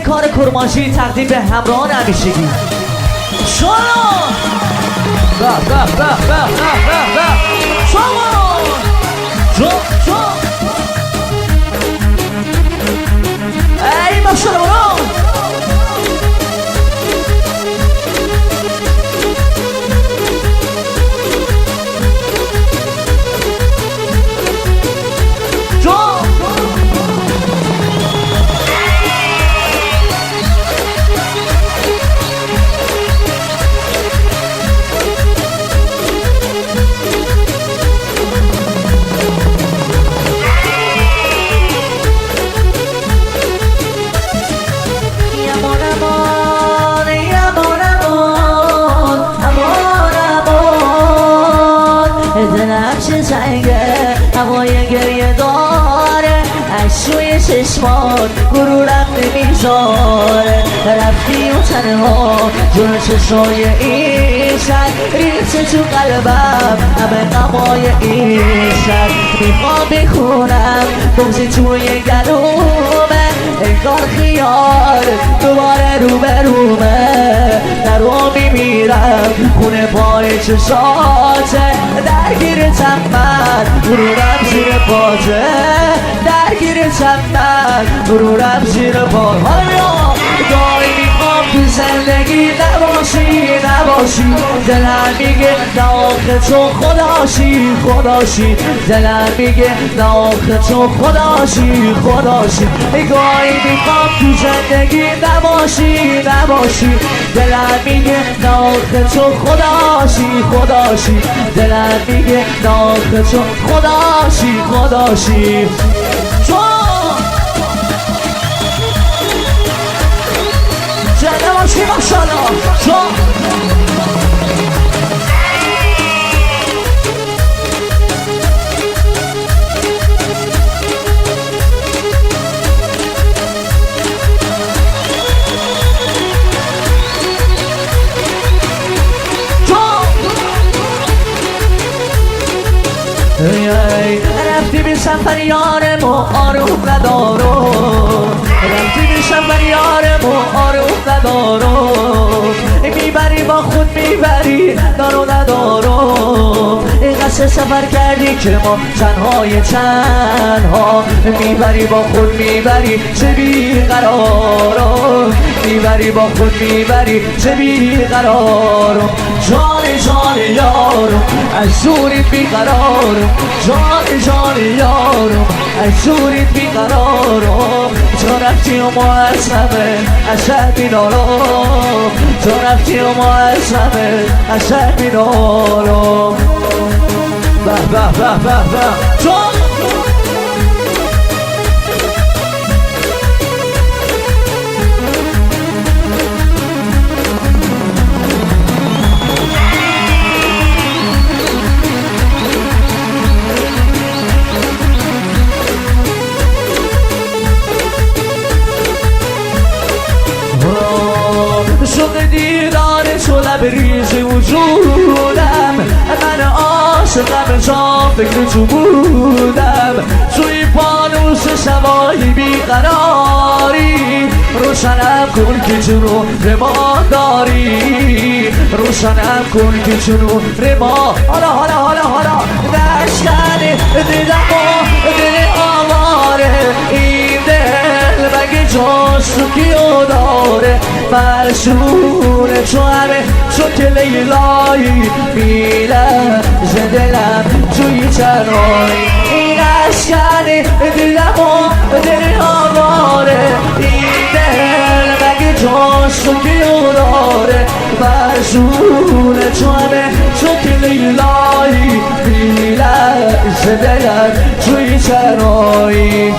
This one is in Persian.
کار کرمانشاهی تقدیم به همراهان همیشگی. شما شما ای ماشاءالله برو هوای گریه داره اشوی چشمان غرورم نمیذاره رفتی و تنها جون چشای این شد ریخته تو قلبم همه غمای این شد میخوام بخونم بغزی توی گلومه انگار خیال دوباره روبرومه در رو میمیرم خونه پای چشاته درگیرتم من غرورم زیر پاته درگیرتم من غرورم زیر پاته حالا بیا دایی میخوام تو زندگی نباشی دلم میگه نه آخه تو خداشی دلم میگه نه آخه تو خداشی گاهی میخوام تو زندگی نباشی دلم میگه نه آخه تو خداشی دلم میگه نه آخه تو خداشی زنده باشی ماشاءالله رفتی بی سفر یارم و آروم ندارم رفتی بی سفر یارم و آروم ندارم میبری با خود میبری دارو ندارم اینقدر سفر کردی که ما تنها میبری با خود میبری چه بیقرارم میبری با خود میبری چه بیقرارم جان یارم از زورت بیقرارم جان یارم از زورت بیقرارم تو رفتی و ما از همه اثر بینارم تو رفتی و ما از همه اثر بینارم به شوق دیدار تو لبریز وجودم من عاشقم جا فکر تو بودم توی پانوس سوایی بیقراری روشنم کن که جنون ما داری روشنم کن که جنون ما حالا دشتن دیدم و دل آواره این دل مگه جاست کیو داره مرسون تو همه تو که لیلایی میلرزه دلم توی تنهایی این اشکن دیدم و دل آواره این دل مگه جاست کیو داره مرسون تو همه تو که لیلایی میلرزه دلم توی تنهایی